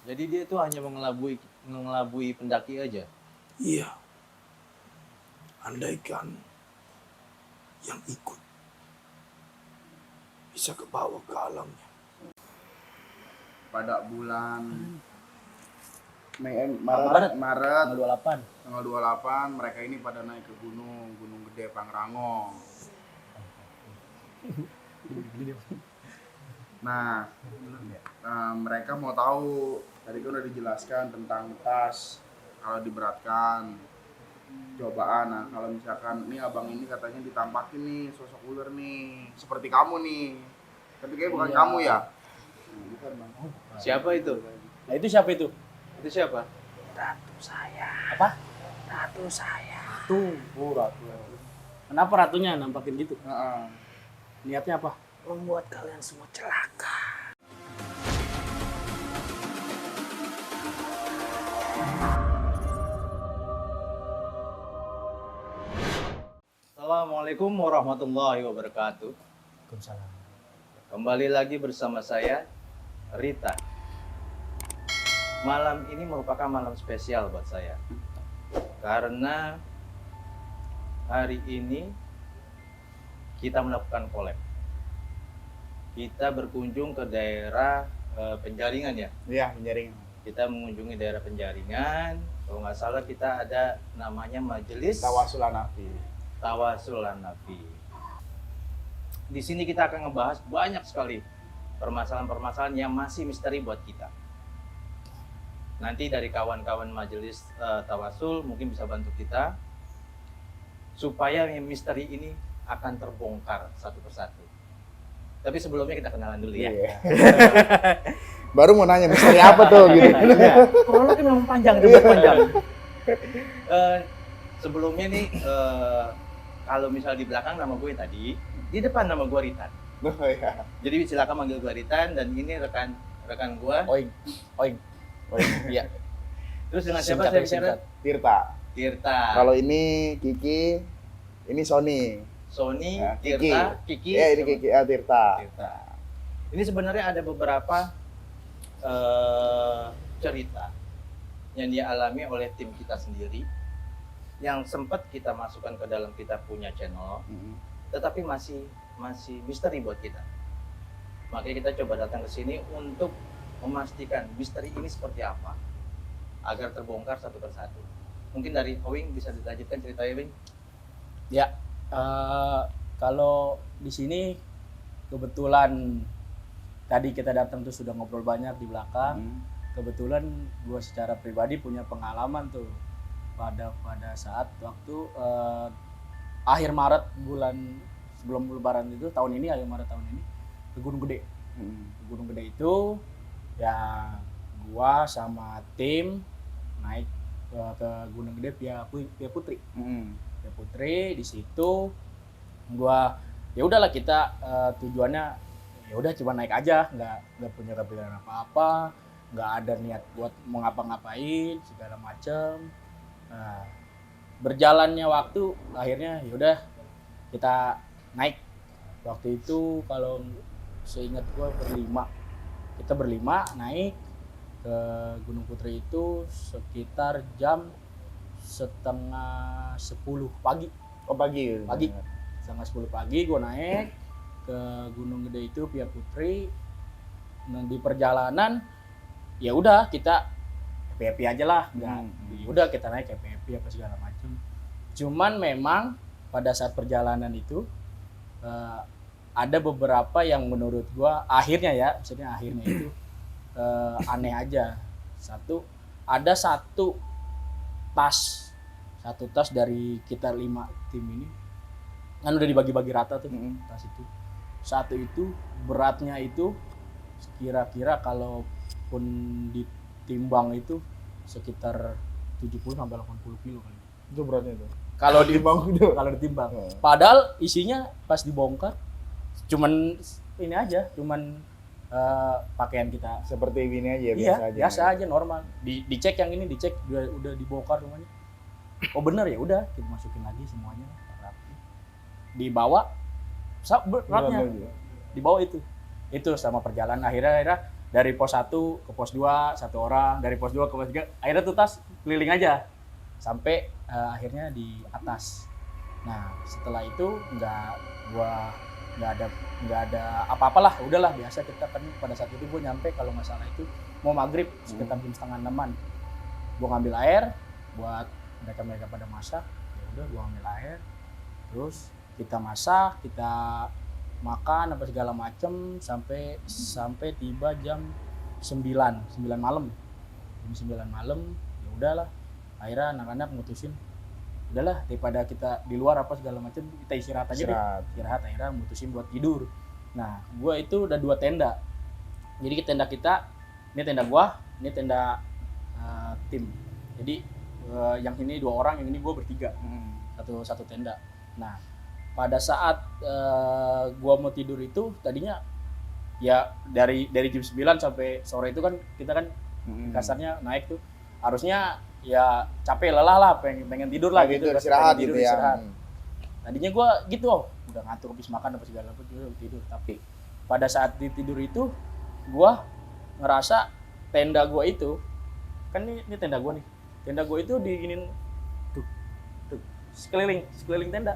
Jadi dia tuh hanya mengelabui pendaki aja. Iya. Andaikan yang ikut bisa ke bawah ke alamnya. Pada bulan Maret. Maret Tanggal 28. tanggal 28 mereka ini pada naik ke Gunung Gede Pangrango. Nah, mereka mau tahu, tadi kan udah dijelaskan tentang tas kalau diberatkan cobaan. Nah, kalau misalkan nih abang ini katanya ditampakin nih sosok ular nih, seperti kamu nih, tapi kayak bukan kamu ya? Bukan bang. Siapa itu? Nah itu siapa itu? Itu siapa? Ratu saya. Apa? Ratu saya. Ratu. Oh ratu. Kenapa ratunya nampakin gitu? Niatnya apa? Membuat kalian semua celaka. Assalamualaikum warahmatullahi wabarakatuh. Waalaikumsalam. Kembali lagi bersama saya, Rita. Malam ini merupakan malam spesial buat saya. Karena hari ini kita melakukan collab. Kita berkunjung ke daerah Penjaringan ya. Iya, Penjaringan. Kita mengunjungi daerah Penjaringan. Kalau nggak salah kita ada namanya Majelis Tawasul Hanafi. Tawasul Hanafi. Di sini kita akan ngebahas banyak sekali permasalahan-permasalahan yang masih misteri buat kita. Nanti dari kawan-kawan Majelis Tawasul mungkin bisa bantu kita supaya misteri ini akan terbongkar satu persatu. Tapi sebelumnya kita kenalan dulu ya. Iya. Baru mau nanya misteri apa tuh gitu. Prolognya memang panjang, ribet panjang. Sebelumnya nih, kalau misal di belakang nama gue tadi, di depan nama gue Ritan. Oh, iya. Jadi silakan manggil gue Ritan dan ini rekan gue. Oing. Iya. Terus dengan siapa saya bicara? Tirta. Tirta. Kalau ini Kiki, ini Sony. Sony, Nah, Tirta, Kiki. Ya ini Kiki, Tirta. Tirta. Ini sebenarnya ada beberapa cerita yang dialami oleh tim kita sendiri yang sempat kita masukkan ke dalam kita punya channel, tetapi masih misteri buat kita. Makanya kita coba datang ke sini untuk memastikan misteri ini seperti apa agar terbongkar satu persatu. Mungkin dari Owing bisa dilanjutkan ceritanya, Wing? Ya. Kalau di sini kebetulan tadi kita datang tuh sudah ngobrol banyak di belakang. Kebetulan gue secara pribadi punya pengalaman tuh pada saat waktu akhir Maret bulan sebelum Lebaran itu tahun ini, akhir Maret tahun ini ke Gunung Gede. Gunung Gede itu ya gua sama tim naik ke Gunung Gede via Putri. Via Putri di situ gua ya udahlah kita tujuannya ya udah cuma naik aja, nggak punya kepikiran apa-apa, nggak ada niat buat mau ngapa-ngapain segala macem. Nah, berjalannya waktu akhirnya yaudah kita naik. Waktu itu kalau seingat gua kita berlima naik ke Gunung Putri itu sekitar jam 9:30 pagi. Oh pagi. Pagi. 9:30 pagi gua naik ke Gunung Gede itu via Putri. Nah, di perjalanan ya udah kita happy aja lah, udah kita naik happy apa segala macam. Cuman memang pada saat perjalanan itu ada beberapa yang menurut gua akhirnya itu aneh aja. Ada satu tas dari kita 5 tim ini kan udah dibagi-bagi rata tuh. Tas itu satu itu beratnya itu kira-kira kalaupun ditimbang itu sekitar 70 sampai 80 kilo kali. Itu beratnya itu. Kalau ditimbang. Padahal isinya pas dibongkar cuman ini aja, pakaian kita Seperti ini aja biasa aja normal. Dicek yang ini udah dibongkar semuanya. Oh benar ya udah kita masukin lagi semuanya rapi. Dibawa beratnya. Dibawa itu sama perjalanan akhirnya dari pos 1 ke pos 2 satu orang, dari pos 2 ke pos 3, akhirnya tuh tas keliling aja sampai akhirnya di atas. Nah setelah itu nggak ada apa-apalah, udahlah biasa. Kita kan pada saat itu gue nyampe kalau nggak salah itu mau maghrib sekitar jam 5:30. Gue ngambil air buat mereka pada masak, ya udah gue ambil air, terus kita masak, kita makan apa segala macem sampai tiba jam 9 malam. Jam 9 malam ya udahlah, akhirnya anak-anak mutusin udahlah daripada kita di luar apa segala macem, kita istirahat aja deh. Istirahat, akhirnya mutusin buat tidur. Nah gue itu udah 2 tenda, jadi tenda kita, ini tenda gua, ini tenda tim. Jadi yang ini 2 orang, yang ini gue bertiga, satu tenda. Nah pada saat gua mau tidur itu tadinya ya dari jam 9 sampai sore itu kan kita kan kasarnya naik tuh harusnya ya capek lelah lah, pengen tidur lah gitu, istirahat tidur, gitu ya. istirahat. Tadinya gua gitu, udah ngantuk habis makan apa segala apa tidur. Tapi pada saat di tidur itu gua ngerasa tenda gua itu kan ini tenda gua nih. Tenda gua itu diginin tuh sekeliling tenda.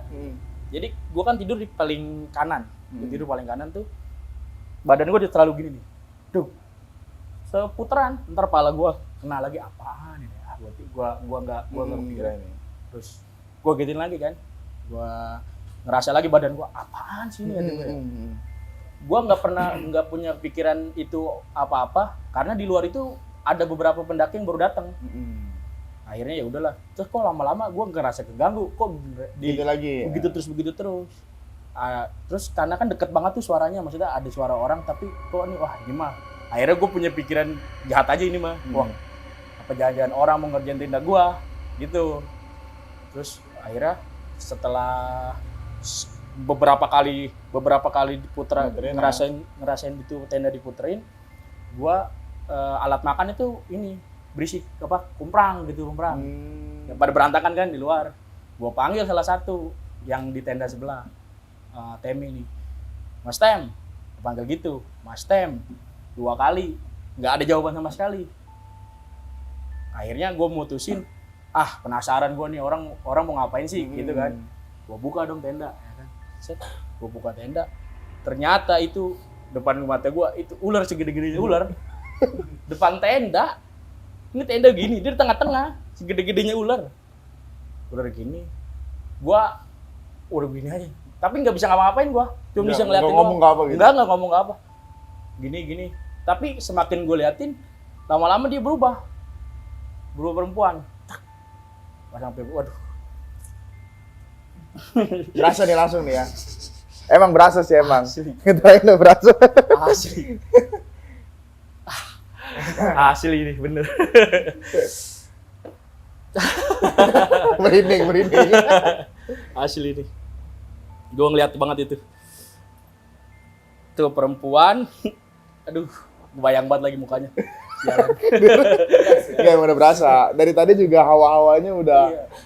Jadi gue kan tidur di paling kanan, tidur paling kanan tuh, badan gue udah terlalu gini nih, seputaran, ntar pala gue kena lagi apaan ini, gue nggak kepikiran. Terus gue gituin lagi kan, gue ngerasa lagi badan gue apaan sih ini, gue nggak punya pikiran itu apa-apa, karena di luar itu ada beberapa pendaki yang baru datang. Akhirnya ya udahlah, terus kok lama-lama gue ngerasa keganggu, kok Gitu lagi ya? begitu terus. Terus karena kan deket banget tuh suaranya, maksudnya ada suara orang tapi kok nih, wah ini mah. Akhirnya gue punya pikiran jahat aja ini mah, wah apa jangan-jangan orang mau ngerjain tenda gue gitu. Terus akhirnya setelah beberapa kali diputer, ngerasain itu tenda diputerin, gue alat makan itu ini berisik apa kumprang. Ya, pada berantakan kan di luar. Gua panggil salah satu yang di tenda sebelah, Temi nih, Mas Tem, panggil gitu, Mas Tem 2 kali, nggak ada jawaban sama sekali. Akhirnya gue mutusin, penasaran gue nih orang mau ngapain sih gitu kan. Gue buka dong tenda, ya kan. Gue buka tenda, ternyata itu depan mata gue itu ular segede-gedenya ular. Depan tenda. Ini tenda gini, dia di tengah-tengah, segede-gedenya ular gini. Gua udah gini aja, tapi nggak bisa ngapa-ngapain gua, cuma bisa ngeliatin. Nggak ngomong apa. Gini. Tapi semakin gue liatin, lama-lama dia berubah perempuan. Pas sampai, waduh. Berasa nih langsung nih ya. Emang berasa sih emang. Asli. Kita ini berasa. Asli. Asli ini bener. merinding. Asli ini. Gue ngeliat banget itu. Tuh perempuan. Aduh, bayang banget lagi mukanya. Sialan. Iya udah berasa. Dari tadi juga hawa-hawanya udah,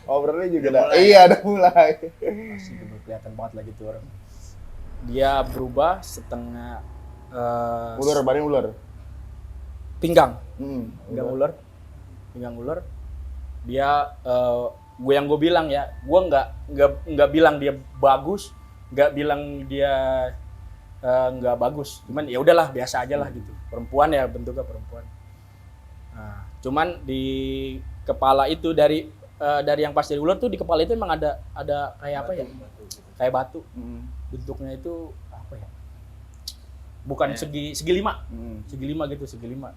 ngobrolnya juga udah. Iya, udah mulai. Asli udah kelihatan banget lagi tuh orang. Dia berubah setengah Badan ular. pinggang Ular. pinggang ular. Dia gue bilang ya, gue nggak bilang dia bagus, nggak bilang dia nggak bagus, cuman ya udahlah biasa aja lah gitu. Perempuan ya, bentuknya perempuan. Nah, cuman di kepala itu dari yang pas dari ular tuh, di kepala itu emang ada kayak apa ya, kayak batu. Bentuknya itu apa ya, bukan segi lima, segi lima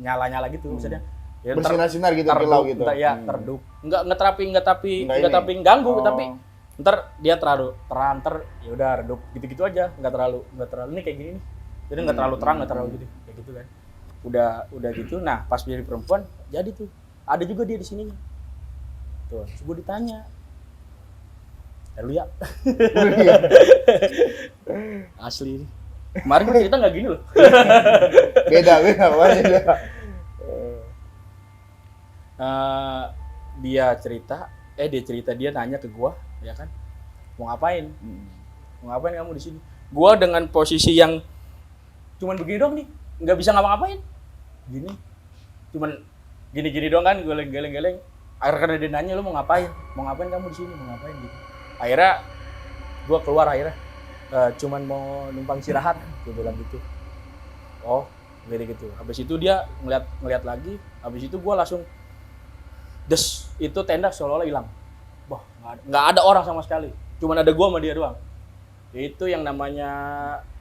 nyala gitu maksudnya. Ya, bersinar-sinar gitu, kilau gitu. Ya, terdup. Enggak tapi ganggu, tapi ntar dia terlalu terang, ya udah redup gitu aja, enggak terlalu ini kayak gini nih. Jadi enggak terlalu terang, enggak terlalu gitu. Kayak gitu kan. Udah gitu. Nah, pas jadi perempuan jadi tuh. Ada juga dia di sini. Tuh, gue ditanya. Lalu ya. Asli ini. Kemarin gue cerita nggak gini loh. Beda pokoknya. Dia cerita dia nanya ke gua, ya kan, mau ngapain kamu di sini? Gua dengan posisi yang cuman begini dong nih, nggak bisa ngapa-ngapain. Gini, cuman gini-gini doang kan, geleng-geleng. Akhirnya dia nanya, lu mau ngapain? Mau ngapain kamu di sini? Mau ngapain gitu. Akhirnya gue keluar akhirnya. Cuman mau numpang istirahat, gue bilang gitu. Oh, gitu. Habis itu dia ngeliat lagi. Habis itu gue langsung itu tenda seolah-olah hilang. Wah, nggak ada orang sama sekali. Cuman ada gue sama dia doang. Itu yang namanya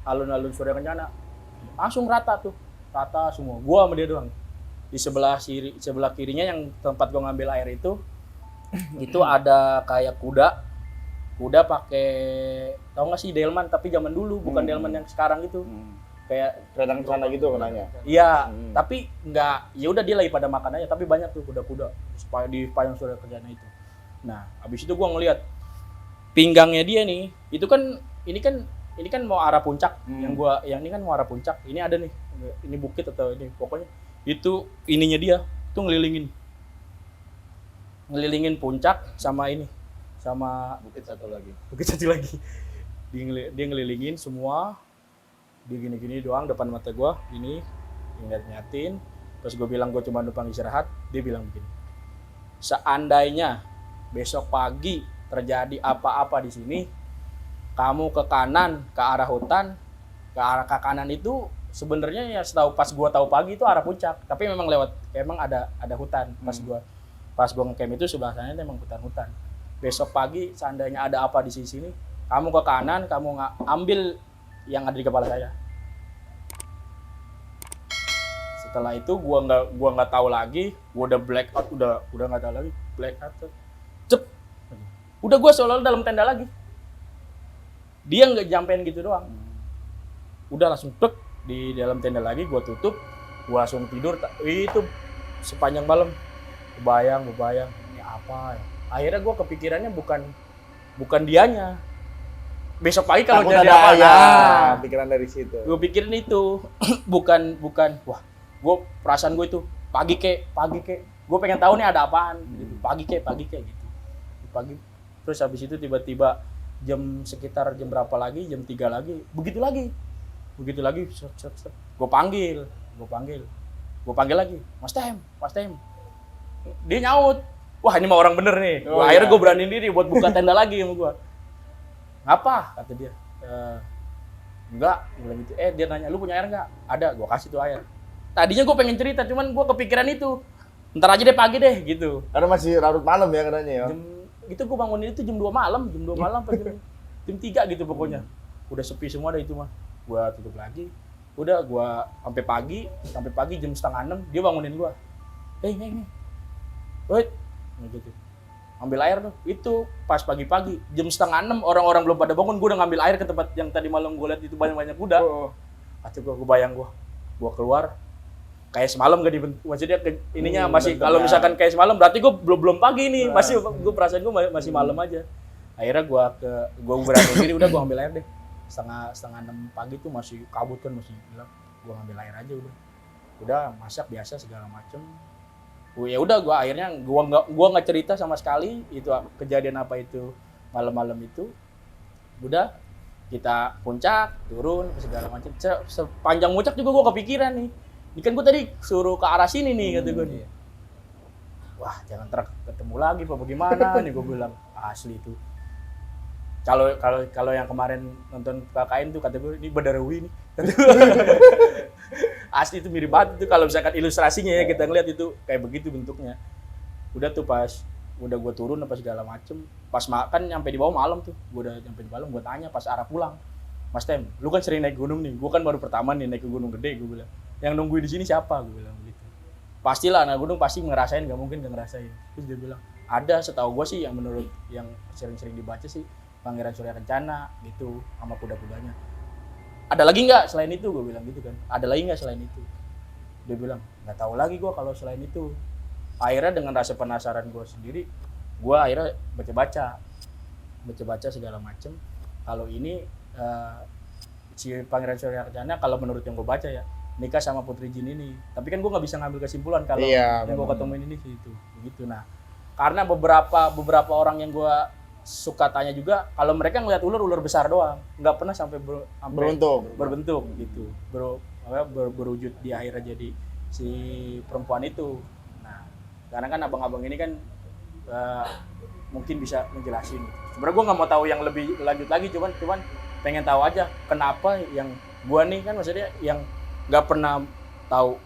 alun-alun Surya Kencana. Langsung rata semua. Gue sama dia doang. Di sebelah kirinya yang tempat gue ngambil air itu ada kayak kuda pakai, tau nggak sih delman, tapi zaman dulu bukan delman yang sekarang gitu. Kayak Datang ke sana gitu kenanya. iya, tapi nggak, ya udah dia lagi pada makan aja, tapi banyak tuh kuda-kuda di payung Surya Kencana itu. Nah, habis itu gua ngelihat pinggangnya dia nih, ini kan mau arah puncak, yang ini kan mau arah puncak. Ini ada nih, ini bukit atau ini, pokoknya itu ininya dia tuh ngelilingin puncak sama Bukit satu lagi. Dia ngelilingin semua. Dia gini-gini doang depan mata gue, gini ngeliat-ngeliatin. Terus gue bilang gue cuma numpang istirahat. Dia bilang begini, seandainya besok pagi terjadi apa-apa di sini, kamu ke kanan ke arah hutan, ke arah ke kanan itu sebenarnya ya setahu pas gue tahu pagi itu arah puncak, tapi memang ada hutan. Pas gue ngecamp itu sebelah sana memang hutan. Besok pagi seandainya ada apa di sini, kamu ke kanan, kamu ambil yang ada di kepala saya. Setelah itu gua nggak tahu lagi, gua udah black out, udah nggak tahu lagi, black out. Cep. Udah gua seolah-olah dalam tenda lagi. Dia nggak jampein gitu doang. Udah langsung tek di dalam tenda lagi, gua tutup, gua langsung tidur. Itu sepanjang malam bebayang ini apa ya. Akhirnya gua kepikirannya bukan dianya. Besok pagi kalau jadi apa? Pikiran dari situ. Gue pikirin itu bukan. Wah, perasaan gue itu pagi kek. Gue pengen tahu nih ada apaan. Gitu. Pagi kek gitu. Pagi. Terus habis itu tiba-tiba sekitar jam berapa lagi? Jam 3 lagi. Begitu lagi. Set. Gue panggil lagi. Mas Tem. Dia nyaut. Wah, ini mah orang bener nih. Akhirnya gue beraniin diri buat buka tenda lagi sama gue. Ngapa? Kata dia. Enggak, gue bilang gitu. Dia nanya, lu punya air enggak? Ada, gue kasih tuh air. Tadinya gue pengen cerita, cuman gue kepikiran itu. Ntar aja deh pagi deh, gitu. Karena masih larut malam ya katanya ya. Itu gue bangunin itu jam 2 malam apa jam 3 gitu pokoknya. Udah sepi semua dah itu mah. Gue tutup lagi. Udah gue sampai pagi jam 5:30 dia bangunin gue. Nih. Wait. Gitu. Ambil air tuh, itu pas pagi-pagi jam 5:30 orang-orang belum pada bangun, gue udah ngambil air ke tempat yang tadi malam gue lihat itu banyak kuda. Kata gue bayang gue keluar kayak semalam gak dibentuk, maksudnya ininya masih kalau misalkan kayak semalam berarti gue belum pagi nih, masih gue perasaan gue masih malam aja. Akhirnya gue berani diri, udah gue ambil air deh. Setengah 6 pagi tuh masih kabut kan, masih bilang gue ngambil air aja udah masak biasa segala macem. Ya udah gua nggak cerita sama sekali itu kejadian apa itu malam-malam itu. Udah kita puncak turun segala macam. Sepanjang puncak juga gua kepikiran nih. Ini kan gua tadi suruh ke arah sini nih kata gua nih. Wah, jangan ketemu lagi apa bagaimana nih gua bilang. Asli itu. Kalau yang kemarin nonton KKN tuh kata gua ini Badarawi nih. Asli itu mirip banget itu kalau misalkan ilustrasinya ya kita ngeliat itu kayak begitu bentuknya. Udah tuh pas udah gue turun apa segala macem, pas makan nyampe di bawah malam tuh, gue udah nyampe di bawah, gue tanya pas arah pulang, Mas Tem, lu kan sering naik gunung nih, gue kan baru pertama nih naik ke Gunung Gede, gue bilang, yang nungguin di sini siapa, gue bilang gitu. Pastilah anak gunung pasti ngerasain, gak mungkin gak ngerasain. Terus dia bilang, ada setahu gue sih yang menurut yang sering-sering dibaca sih Pangeran Surya Kencana gitu sama kuda-kudanya. Ada lagi nggak selain itu? Gue bilang gitu kan. Ada lagi nggak selain itu? Dia bilang, nggak tahu lagi gue kalau selain itu. Akhirnya dengan rasa penasaran gue sendiri, gue akhirnya baca-baca segala macem. Kalau ini si Pangeran Surya Kencana, kalau menurut yang gue baca ya, nikah sama Putri Jin ini. Tapi kan gue nggak bisa ngambil kesimpulan kalau yang gue ketemuin ini gitu. Begitu. Nah, karena beberapa orang yang gue suka tanya juga, kalau mereka ngelihat ular besar doang, nggak pernah sampai berbentuk gitu, berwujud di akhirnya jadi si perempuan itu. Nah, karena kan abang-abang ini kan mungkin bisa menjelasin. Sebenarnya gue nggak mau tahu yang lebih lanjut lagi, cuman pengen tahu aja kenapa yang gue nih kan maksudnya yang nggak pernah tahu.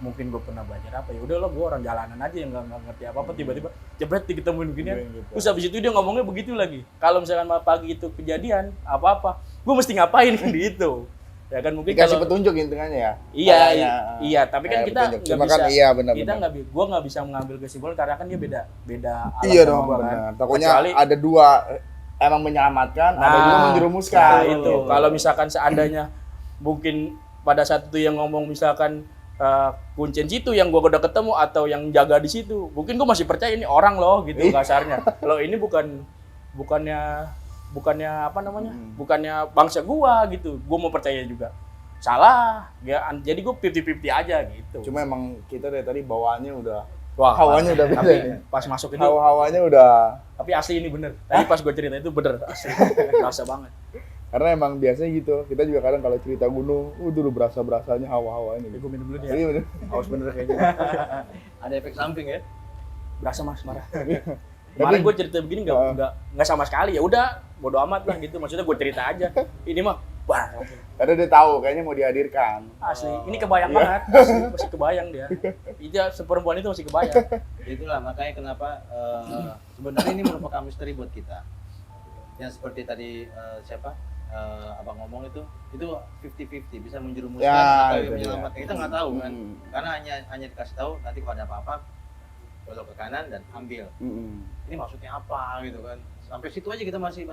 Mungkin gue pernah belajar apa, ya udah lo gue orang jalanan aja yang nggak ngerti apa tiba-tiba jebret diketemuin beginian. Terus habis itu dia ngomongnya begitu lagi. Kalau misalkan pagi itu kejadian apa gue mesti ngapain kan gitu ya kan. Mungkin dikasih kalau petunjuk intinya ya. iya tapi kan kita nggak Cuma bisa kan iya benar. kita gue nggak bisa mengambil kesimpulan karena kan dia beda alam Iya sama dong gua, kan. benar. Takutnya Kecuali- ada dua emang menyelamatkan, ada juga menjerumuskan. Nah itu kalau misalkan seandainya mungkin pada saat itu yang ngomong misalkan kuncen situ yang gua udah ketemu atau yang jaga di situ, mungkin gua masih percaya ini orang loh gitu kasarnya. Kalau ini bukannya apa namanya? Bukannya bangsa gua gitu. Gua mau percaya juga. Salah. Ya, jadi gua 50-50 aja gitu. Cuma emang kita dari tadi bawaannya udah Wah, hawanya udah beda tapi nih. pas masuk itu Hawanya udah tapi asli ini bener. Tadi pas gua cerita itu bener asli. Berasa banget. karena emang biasanya gitu. Kita juga kadang kalau cerita gunung, dulu berasanya hawa-hawanya Gue gitu. minum dulu nih Iya ya. bener. Haus bener kayaknya. Ada efek samping ya. Berasa Mas marah. Kemarin gue cerita begini nggak sama sekali, ya udah bodo amat lah gitu. Maksudnya gue cerita aja. Ini mah wah Karena dia tahu kayaknya mau dihadirkan. asli. Ini kebayang banget. Asli, masih kebayang dia. Dia seperempuan itu masih kebayang. Itulah makanya kenapa sebenarnya ini merupakan misteri buat kita. Yang seperti tadi abang ngomong itu 50-50 bisa menjerumuskan Ya, atau itu dia. menyelamatkan. Kita nggak tahu kan. Karena hanya dikasih tahu nanti kalau ada apa-apa belok ke kanan dan ambil. Ini maksudnya apa gitu kan. Sampai situ aja kita masih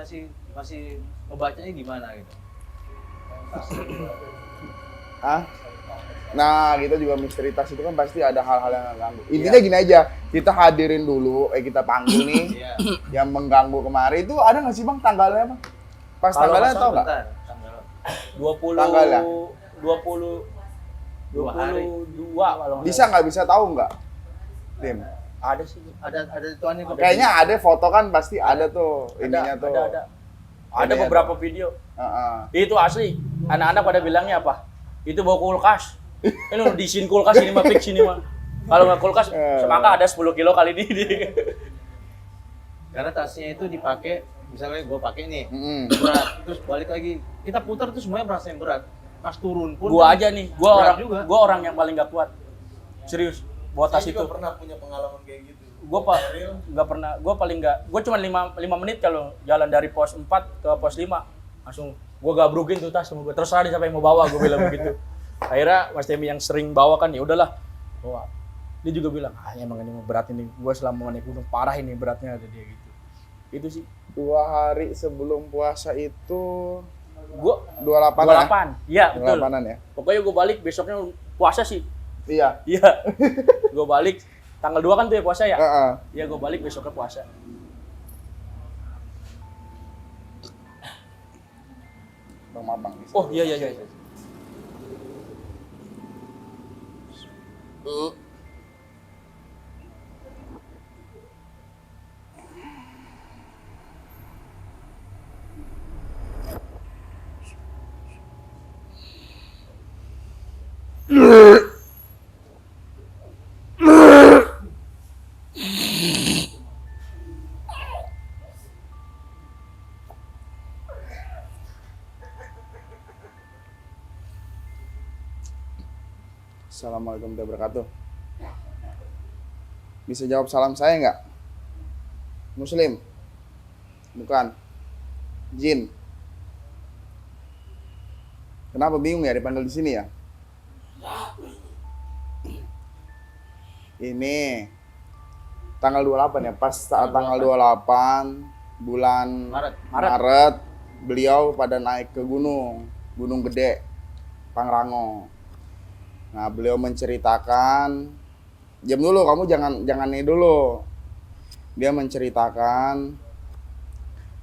membacanya gimana gitu. Nah, kita juga misteri tas itu kan pasti ada hal-hal yang mengganggu. Intinya gini aja, kita hadirin dulu, kita panggil nih Iya. yang mengganggu kemarin itu ada nggak sih bang tanggalnya bang? Pas Kalau tanggalnya tahu nggak? Bentar, tanggal 20 Tanggalnya? 22 hari. kalau Bisa nggak bisa tahu nggak? Tim. ada sih. ada tuannya kok. Kayaknya ada foto kan pasti ada tuh ininya tuh. Ada Ini beberapa video. Heeh. Itu asli. Anak-anak pada bilangnya apa? Itu bawa kulkas. Ini udah diisiin kulkas ini mah fix ini mah. Kalau nggak kulkas, semangka ada 10 kilo kali ini. Karena tasnya itu dipakai, misalnya gue pakai nih Mm-mm. berat, terus balik lagi kita putar tuh semuanya merasa yang berat. Pas turun pun Gua kan aja nih, berat juga. gua orang yang paling nggak kuat. Serius, bawa tas itu. pernah punya pengalaman kayak gitu. Nggak pernah, gua cuma 5 menit kalau jalan dari pos 4 ke pos 5 langsung gua gabrukin tuh tas sama gua. Terserah dia siapa yang mau bawa, gua bilang begitu. Akhirnya Mas Temi yang sering bawa kan, ya udahlah bawa. Dia juga bilang, emang ini mau berat ini. Gua selama naik gunung parah ini beratnya, kata dia gitu. Itu sih. 2 hari sebelum puasa itu Gua 28 Iya, betul. 28-an ya. Pokoknya gua balik besoknya puasa sih. Iya. Iya. Gua balik tanggal 2 kan tuh ya puasa ya? Heeh. Iya, gua balik besoknya puasa. Bang Mabang. Oh, iya. Assalamualaikum warahmatullahi wabarakatuh. Bisa jawab salam saya nggak? Muslim? Bukan. Jin. Kenapa bingung ya dipanggil di sini ya? Ini tanggal 28 ya, pas saat tanggal 28 bulan Maret beliau pada naik ke Gunung Gede, Pangrango. Nah, beliau menceritakan, diam dulu, kamu jangan nih dulu. Dia menceritakan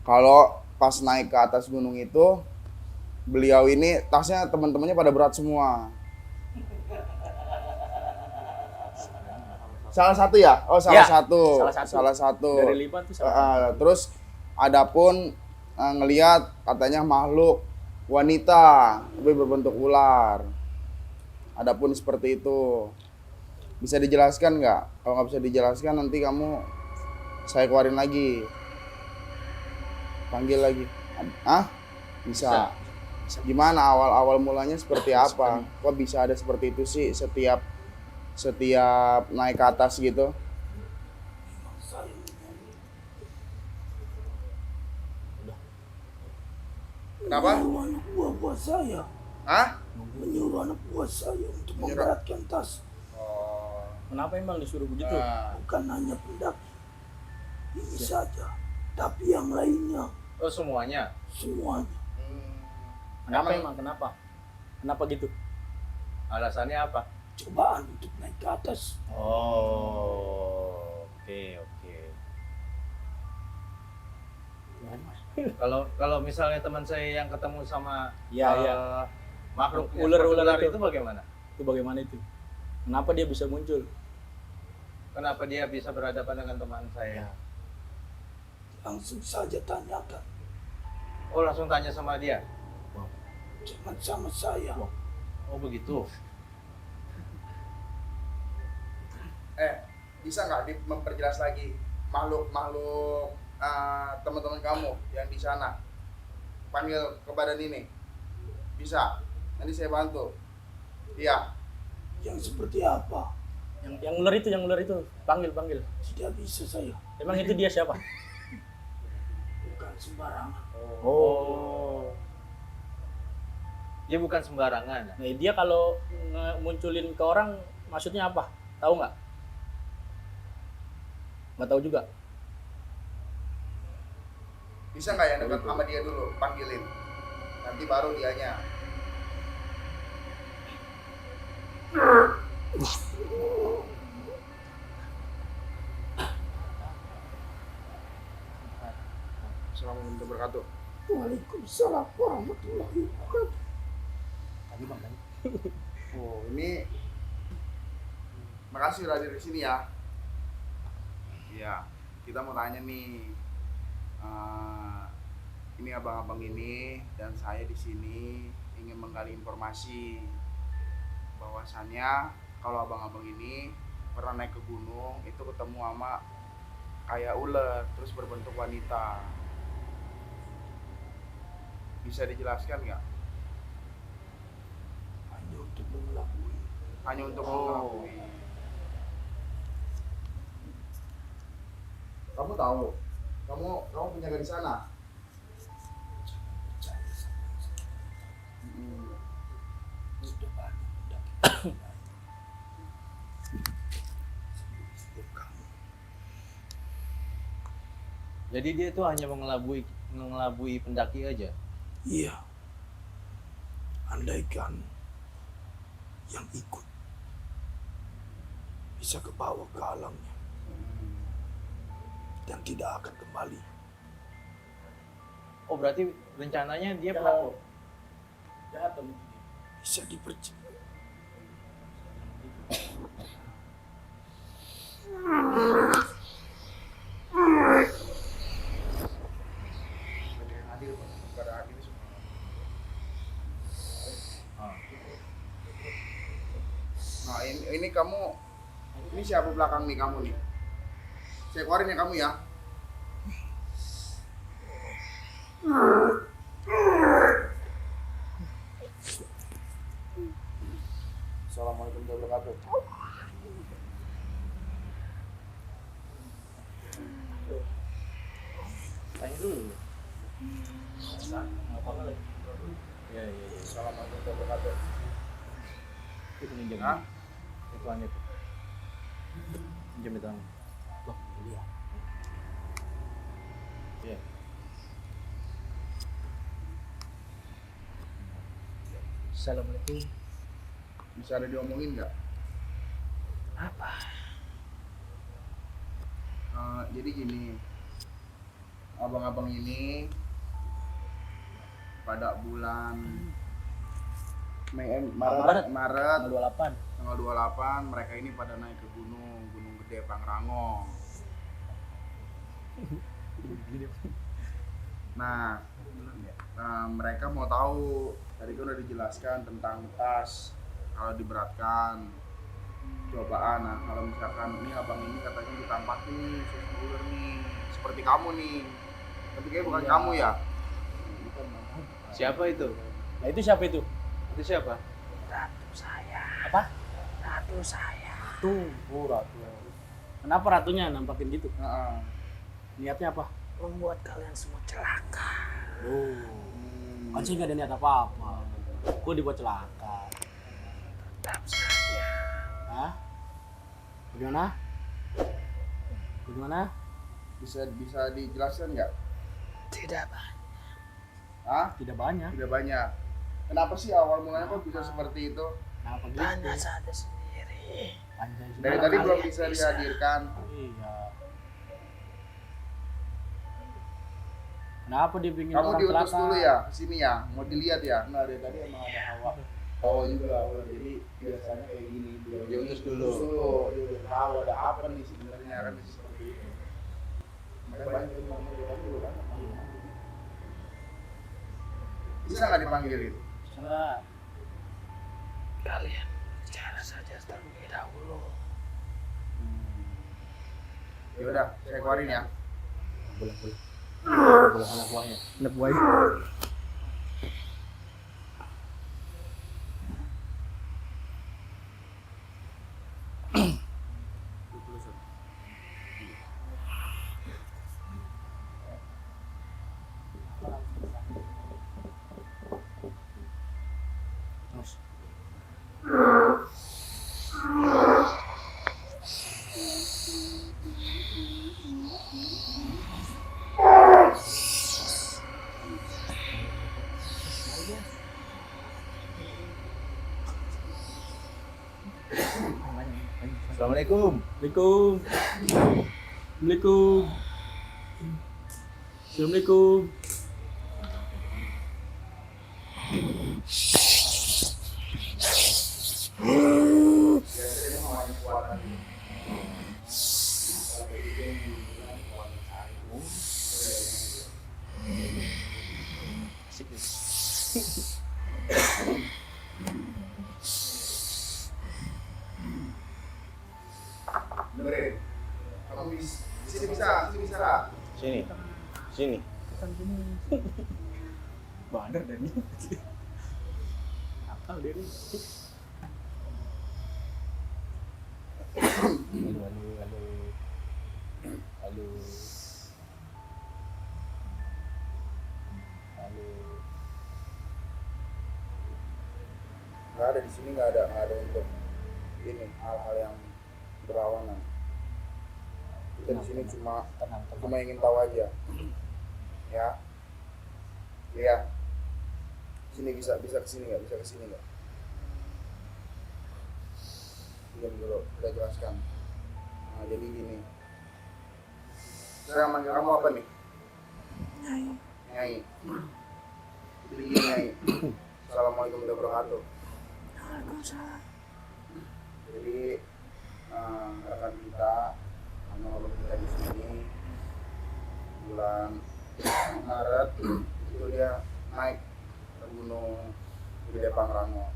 kalau pas naik ke atas gunung itu, beliau ini tasnya teman-temannya pada berat semua. Salah satu ya? Oh, salah satu. Dari 5 tuh salah. Terus adapun ngelihat katanya makhluk wanita tapi berbentuk ular. Adapun seperti itu, bisa dijelaskan nggak? Kalau nggak bisa dijelaskan nanti kamu saya keluarin lagi, panggil lagi. Ah, bisa. Gimana awal mulanya seperti apa? Kok bisa ada seperti itu sih setiap naik ke atas gitu? Saya Kenapa? menyuruh anak buah saya. Hah? Menyuruh anak buah saya untuk Menyuruh- memberatkan tas. Oh. Kenapa emang disuruh begitu? Nah, Bukan hanya pendaki. Ini saja. Tapi yang lainnya. Oh semuanya? Semuanya. Kenapa emang? Kenapa gitu? Alasannya apa? Cobaan untuk naik ke atas. Oh, oke. Kalau misalnya teman saya yang ketemu sama Iya, iya. makhluk Ular-ular itu itu. bagaimana? Itu bagaimana itu? Kenapa dia bisa muncul? Kenapa dia bisa berhadapan dengan teman saya? Langsung saja tanyakan. Oh langsung tanya sama dia. Jangan sama saya. Oh begitu. Bisa nggak memperjelas lagi makhluk teman-teman kamu yang di sana? Panggil ke badan ini. Bisa. Nanti saya bantu. Iya. Yang seperti apa? Yang ular itu, panggil. Tidak bisa saya. Emang itu dia siapa? Bukan sembarangan. Oh. Dia bukan sembarangan. Nah, dia kalau munculin ke orang maksudnya apa? Tahu nggak? Nggak tahu juga. Bisa nggak yang dekat sama dia dulu? Panggilin. Nanti baru dianya. Assalamualaikum warahmatullahi wabarakatuh. Waalaikumsalam warahmatullahi wabarakatuh. Oh, ini makasih udah hadir di sini ya. Iya, kita mau tanya nih. Ini abang-abang ini dan saya di sini ingin menggali informasi bahwasannya kalau abang-abang ini pernah naik ke gunung itu ketemu sama kayak ular terus berbentuk wanita. Bisa dijelaskan nggak? Hanya untuk mengelabui. Hanya untuk mengelabui. Kamu tahu? Kamu penjaga di sana? Sudah banyak mendaki. Sebelum kamu. Jadi dia tuh hanya mengelabui pendaki aja. Iya. Andaikan yang ikut bisa ke bawah ke alamnya dan tidak akan kembali. Oh berarti rencananya dia pelaku. Jahat dong. Bisa dipercaya. Adil, pada adil semua. Nah ini kamu, ini siapa belakang nih kamu nih? Saya keluarin ya kamu ya. Assalamualaikum warahmatullahi wabarakatuh. Tanya dulu. Iya. Assalamualaikum warahmatullahi wabarakatuh. Itu minjem. Hah? Itu hanya tuh. Minjem itu. Loh, dia. Iya. Assalamualaikum. Bisa ada diomongin nggak? Apa? Jadi gini, abang-abang ini pada bulan Maret. Maret Tanggal 28. tanggal 28 mereka ini pada naik ke Gunung Gede Pangrango. Nah, mereka mau tahu, tadi kan udah dijelaskan tentang tas, kalau diberatkan cobaan. Nah kalau misalkan ini abang ini katanya ditampakin nih sosok ular nih seperti kamu nih, tapi kayak bukan kamu ya. Siapa itu? Nah itu siapa itu? Itu siapa? Ratu saya. Apa? Ratu saya. Ratu. Oh ratu. Kenapa ratunya nampakin gitu? Heeh. Niatnya apa? Membuat kalian semua celaka. Oh. Kan sih gak ada niat apa-apa. Kok dibuat celaka? Tetap saja. Hah? Bagaimana? Bagaimana? Bisa dijelaskan nggak? Tidak banyak. Hah? Tidak banyak. Tidak banyak. Kenapa sih awal mulanya kok bisa seperti itu? Kenapa gitu? Tanya saja sendiri. Anjay, Dari semua. tadi kalian belum bisa bisa. dihadirkan. Iya. Kenapa dia pingin Kamu orang diutus celaka? dulu ya, sini ya, mau dilihat ya. Nah dari tadi emang ada hawa. Hawa juga, jadi biasanya kayak gini. Diutus dulu. Dia udah tahu ada apa nih sebenarnya kan seperti itu. Makanya banyak yang ngomong dia tadi juga kan. Bisa nggak dipanggil itu? Enggak. Kalian bicara saja terlebih dahulu. Ya udah, saya keluarin ya. Boleh. Anak buahnya. Anak buahnya. Terus. Assalamualaikum. Assalamualaikum. Assalamualaikum. Assalamualaikum. Biasanya hawanya kuat kan. Dengerin. Kamu di sini bisa Kak? Sini. Sini. Badar dan ini. Akal dia nih. Halo. Nggak ada di sini, nggak ada untuk ini hal-hal yang berlawanan. Kita di sini cuma ingin tahu aja. Ya. Iya. Sini bisa kesini nggak? Bisa kesini nggak? Diam dulu, kita jelaskan. Nah, jadi gini. Saya manggil kamu apa nih? Nyai. Jadi gini Nyai. Assalamualaikum warahmatullahi wabarakatuh. Waalaikumsalam. Jadi rekan kita, anak kita di sini bulan Maret itu dia naik ke Gunung Gede Pangrango.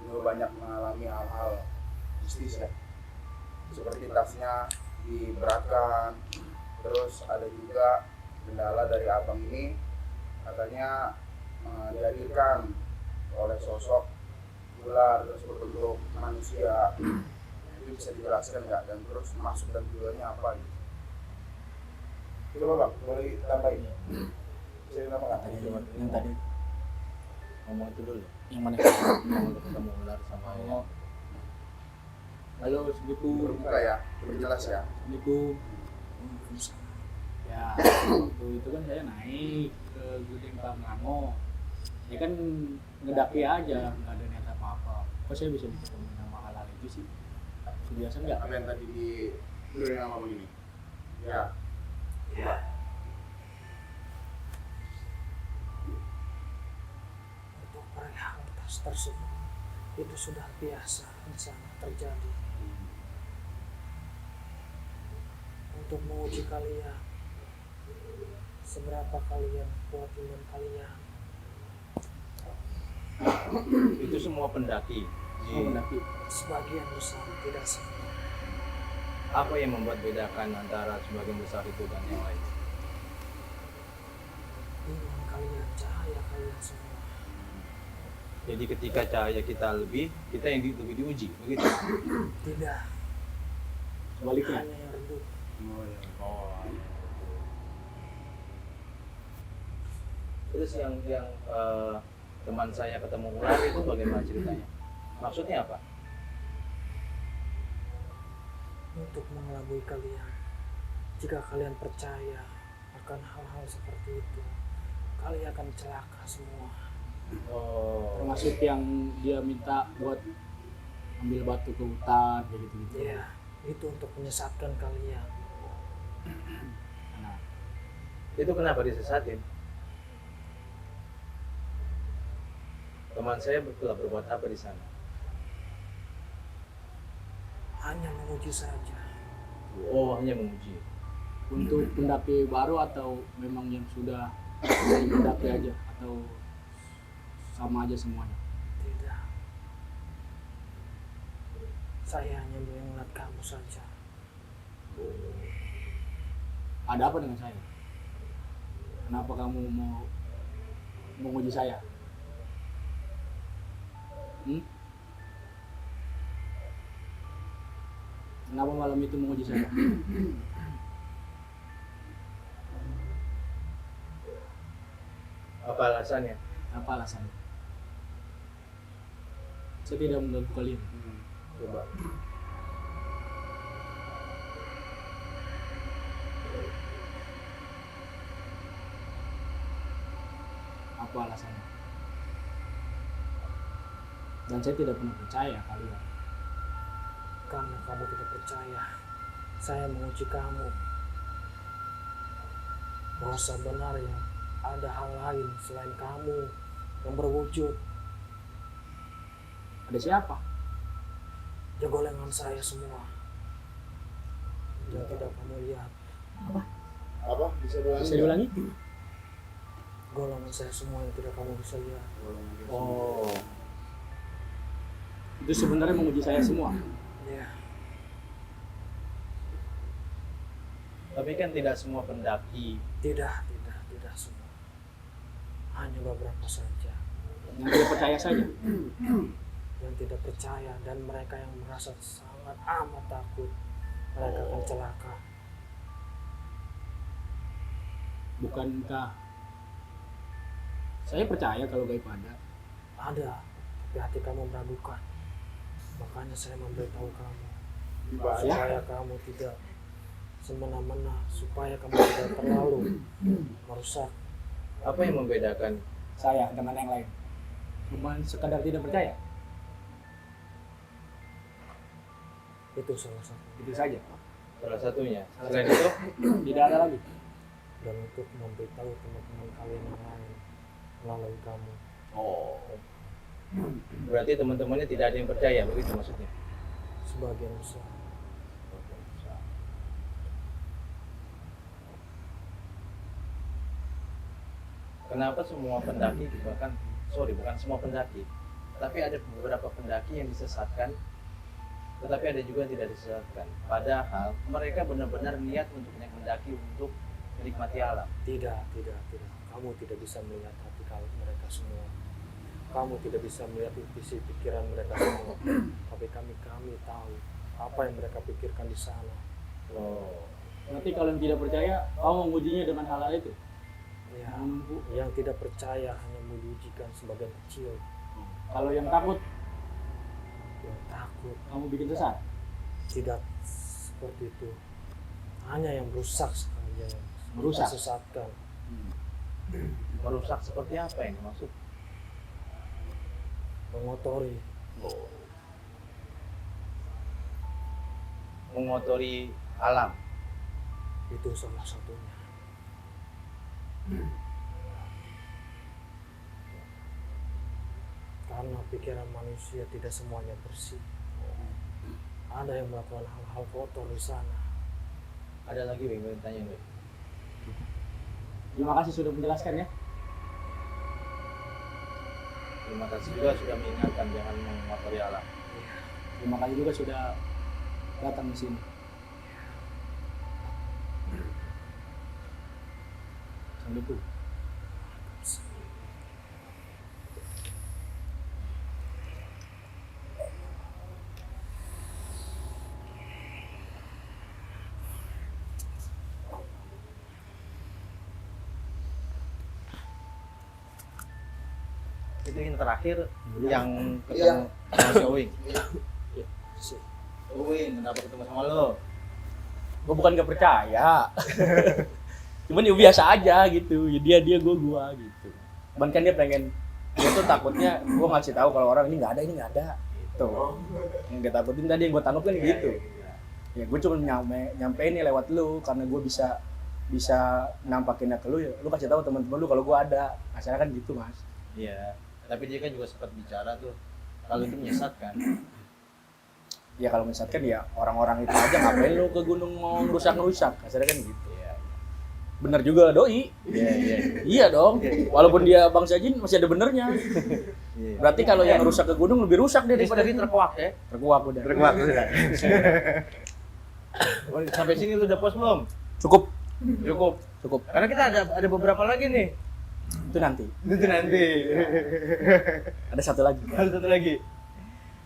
Beliau banyak mengalami hal-hal mistis ya, seperti tasnya diberatkan, terus ada juga kendala dari abang ini katanya dihadirkan oleh sosok ular terus berbentuk manusia. Itu bisa dijelaskan nggak, dan terus maksud dan tujuannya apa gitu? Coba bang, boleh tambahin? Saya nama nggak? Yang tadi Ngomong itu dulu. yang mana? Ngomong ketemu ular sama ya. Halo, assalamualaikum. Berbuka ya, berjelas ya. Assalamualaikum. Ya, waktu itu kan saya naik ke Gunung Pangrango. Ya kan ngedaki aja, nggak ada niat apa-apa. Kok saya bisa ketemu sama hal-hal itu sih? Biasa nggak? Apa yang tadi di nama begini? Ya. Coba. Untuk realitas tersebut itu sudah biasa di sana terjadi. Untuk menguji kalian, seberapa kalian kuat iman kalian. Itu semua pendaki. menguji. mendaki. Sebagian besar, tidak semua. Apa yang membuat bedakan antara sebagian besar itu dan yang lain? Iman kalian, cahaya kalian semua. Jadi ketika cahaya kita lebih, kita yang lebih diuji, begitu? Tidak, Sebaliknya. hanya yang redup. Oh ya. Oh. Terus yang teman saya ketemu ular itu bagaimana ceritanya? Maksudnya apa? Untuk mengelabui kalian. Jika kalian percaya akan hal-hal seperti itu, kalian akan celaka semua. Oh. Termasuk yang dia minta buat ambil batu ke hutan kayak gitu-gitu. Ya, itu untuk menyesatkan kalian. Nah, Itu kenapa disesatin? Teman saya telah berbuat apa di sana? Hanya menguji saja. Oh, hanya menguji. untuk pendaki baru atau memang yang sudah sering mendaki aja atau sama aja semuanya? Tidak. Saya hanya mau melihat kamu saja. Ada apa dengan saya? Kenapa kamu mau menguji saya? Kenapa malam itu menguji saya? Apa alasannya? Apa alasannya? Saya tidak mengganggu kalian. Coba. Apa alasannya? Dan saya tidak pernah percaya kalian. Karena kamu tidak percaya, saya menguji kamu. Bahwa sebenarnya ada hal lain selain kamu yang berwujud. Ada siapa? Jagolengan saya semua yang tidak kamu lihat. Apa? Bisa bilang? Bisa diulangi? Golongan saya semua yang tidak kamu bisa lihat. Oh. Itu sebenarnya menguji saya semua. Ya, Tapi kan tidak semua pendaki. tidak semua. Hanya beberapa saja Yang tidak percaya saja. yang tidak percaya dan mereka yang merasa sangat amat takut. Mereka akan celaka. Bukankah saya percaya kalau gaib ada? Ada, tapi hati kamu meragukan. Makanya saya memberitahu kamu. Dibaca. Supaya kamu tidak semena-mena, supaya kamu tidak terlalu merusak. Apa yang membedakan? Saya dengan yang lain. Cuma sekadar tidak percaya. Itu salah satu. Itu saja. Salah satunya. Selain itu, Tidak ada lagi. Dan untuk memberitahu teman-teman kalian yang lain melalui kamu. oh, berarti teman-temannya tidak ada yang percaya, begitu maksudnya? Sebagian besar. Kenapa semua pendaki, bukan semua pendaki, tapi ada beberapa pendaki yang disesatkan, tetapi ada juga yang tidak disesatkan. Padahal mereka benar-benar niat untuk naik mendaki untuk menikmati alam. Tidak. Kamu tidak bisa melihat hati kalau mereka semua. Kamu tidak bisa melihat isi pikiran mereka semua. Tapi kami tahu apa yang mereka pikirkan di sana. Oh, Nanti kalau yang tidak percaya, kamu mengujinya dengan hal itu. Ya, Menunggu. yang tidak percaya hanya mengujikan sebagian kecil. Kalau yang takut, Yang takut kamu bikin sesat. tidak seperti itu. Hanya yang merusak saja. Merusak? Sesatkan. merusak seperti apa ini maksud? Mengotori. Mengotori alam. Itu salah satunya. Karena pikiran manusia tidak semuanya bersih. Ada yang melakukan hal-hal kotor di sana. Ada lagi yang ingin tanya nih? Terima kasih sudah menjelaskan ya. Terima kasih juga sudah mengingatkan jangan mengotori alam. Terima kasih juga sudah datang di sini. Assalamualaikum. Itu yang terakhir yang ketemu sama si Owing. Owing, kenapa ketemu sama lo? Gue bukan gak percaya. Cuman ya biasa aja gitu. Ya dia gue gitu. Cuman kan dia tuh takutnya gue ngasih tahu kalau orang ini nggak ada gitu. Yang gue takutin tadi yang gue tangkap kan gitu. Ya gue cuma nyampein nih lewat lu karena gue bisa nampakinnya ke lu, ya lu kasih tahu teman-teman lu kalau gue ada. Asalnya kan gitu, Mas. Iya, tapi dia kan juga sempat bicara tuh kalau itu menyesatkan. Ya kalau misalkan ya orang-orang itu aja ngapain lu ke gunung mau ngerusak, asalnya kan gitu. Iya. Bener juga doi. Iya. Iya dong. Walaupun dia bangsa jin masih ada benernya. Iya. Berarti kalau yang rusak ke gunung lebih rusak dia daripada Misteri terkuak ya. terkuak udah. Udah. Sampai sini lu udah puas belum? Cukup. Cukup. Karena kita ada beberapa lagi nih. Itu nanti. Itu nanti. Ada satu lagi. Ada satu lagi.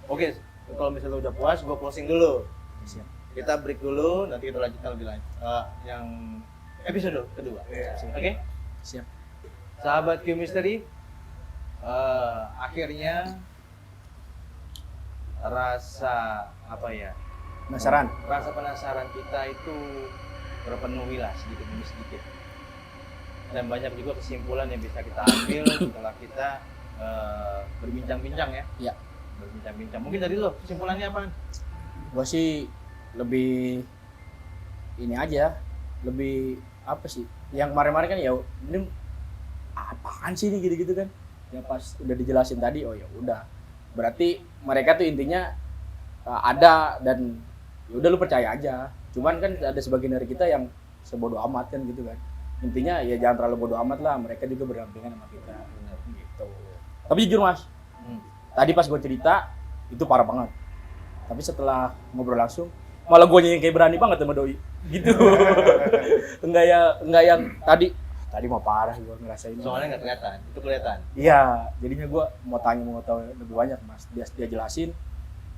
Oke, kalau misalnya udah puas, gua closing dulu. Siap. Kita break dulu, nanti kita lanjutkan lebih lanjut. Yang episode kedua. Oke? Siap. Sahabat Q Mystery, akhirnya rasa apa ya? Penasaran. Rasa penasaran kita itu terpenuhi lah sedikit demi sedikit. Dan banyak juga kesimpulan yang bisa kita ambil setelah kita berbincang-bincang ya. Iya. Berbincang-bincang. Mungkin dari lo kesimpulannya apa? Gua sih lebih ini aja, lebih apa sih? Yang kemarin-kemarin kan ya ini apaan sih ini gitu-gitu kan? Ya pas udah dijelasin tadi, oh ya udah. Berarti mereka tuh intinya ada dan ya udah lu percaya aja. Cuman kan ada sebagian dari kita yang sebodoh amat kan gitu kan. Intinya ya jangan terlalu bodoh amat lah, mereka juga berdampingan sama kita. Benar. Gitu. Tapi jujur Mas, tadi pas gue cerita itu parah banget. Tapi setelah ngobrol langsung, malah gue yang kayak berani banget sama doi. Gitu. enggak yang tadi mau parah gue ngerasain. Soalnya nggak kelihatan, itu kelihatan. Iya, jadinya gue mau tahu lebih banyak Mas. Dia jelasin,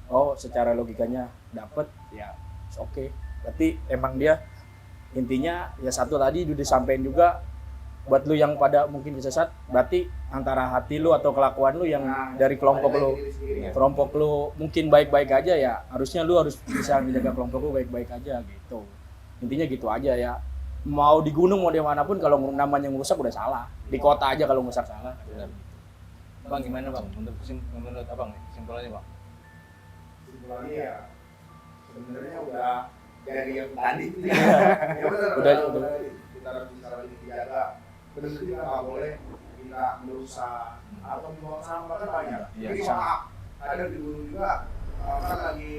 oh secara logikanya dapet, ya oke. Berarti emang dia intinya ya satu tadi udah disampaikan juga buat lu yang pada mungkin disesat, berarti antara hati lu atau kelakuan lu yang dari kelompok lu mungkin baik-baik aja ya, harusnya lu harus bisa menjaga kelompok lu baik-baik aja gitu. Intinya gitu aja ya. Mau di gunung mau di manapun kalau namanya ngerusak udah salah. Di kota aja kalau ngerusak salah. Benar. Bang gimana Bang? Menurut abang nih kesimpulannya Bang? Kesimpulannya ya sebenarnya udah dari yang tadi. Ya Udah. Kita harus bisa lebih dijaga. Benar kita nggak boleh kita merusak atau membuang sampah kan banyak. Iya, Jadi maaf, ada di gunung juga kan lagi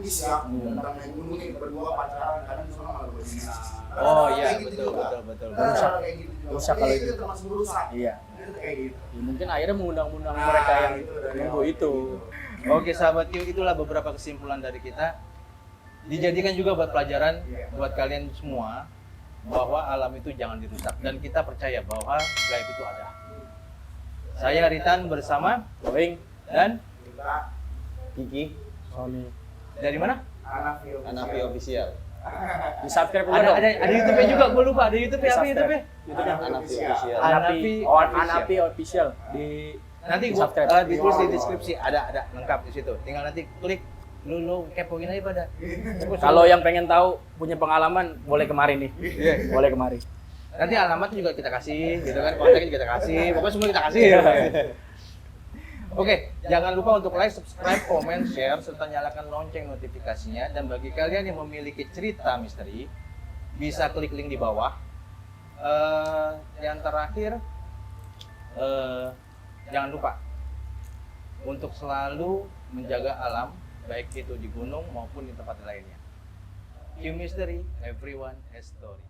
bisa tentang naik gunung nih berdua pacaran kadang di sana malah berzina. Oh iya, Kayak gitu betul. juga. Rusak. Kayak gitu juga. Rusak kalau itu itu. termasuk merusak. Iya. Itu kayak gitu. Ya, mungkin akhirnya mengundang-undang mereka yang itu dari nunggu awal itu. gitu. Oke sahabat Q, itulah beberapa kesimpulan dari kita. Dijadikan juga buat pelajaran buat kalian semua bahwa alam itu jangan dirusak dan kita percaya bahwa gaib itu ada. Saya Ritan bersama Owing dan Kita Kiki Sony. dari mana? Anafi Official. Di subscribe juga Ada dong. ada YouTube-nya juga, gue lupa ada YouTube-nya apa Subscribe. YouTube-nya? Anafi Official. Anafi Anapi official di Nanti di gua subscribe. ditulis di deskripsi ada lengkap di situ. Tinggal nanti klik lu kepoin aja pada. Kalau yang pengen tahu punya pengalaman boleh kemari nih. Boleh kemari. Nanti alamatnya juga kita kasih, gitu kan, kontaknya juga kita kasih, pokoknya semua kita kasih. Oke, jangan lupa untuk like, subscribe, komen, share, serta nyalakan lonceng notifikasinya. Dan bagi kalian yang memiliki cerita misteri, bisa klik link di bawah. Yang terakhir, jangan lupa untuk selalu menjaga alam, baik itu di gunung maupun di tempat lainnya. Q Mystery, everyone has story.